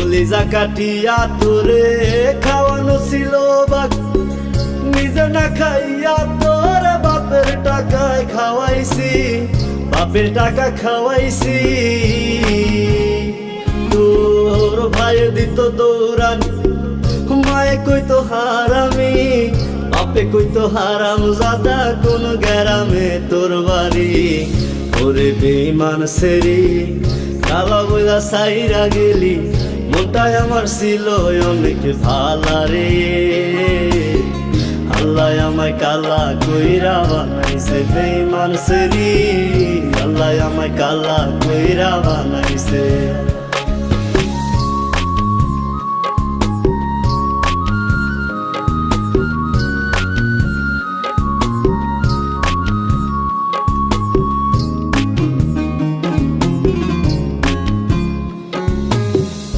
কলিজা কাটিয়া তোরে খাওয়ানো ছিল বাক, নিজে না খাইয়া তোর বাপের টাকায় খাওয়াইছি, বাপের টাকা খাওয়াইছি। তোর ভাই দিত দৌড়ানি, মায়ে কইতো হারামি, বাপে কইতো হারাম জাদা, কোন গ্রামে তোর বাড়ি। ওরে বেঈমান সেরি কালা বইলা সাইরা গেলি, মনটাই আমার ছিল অনেক ভালা রে। আল্লাহ আমায় কালা কইরা বানাইছে বেঈমান সেরি, আল্লাহ আমায় কালা কইরা বানাইছে।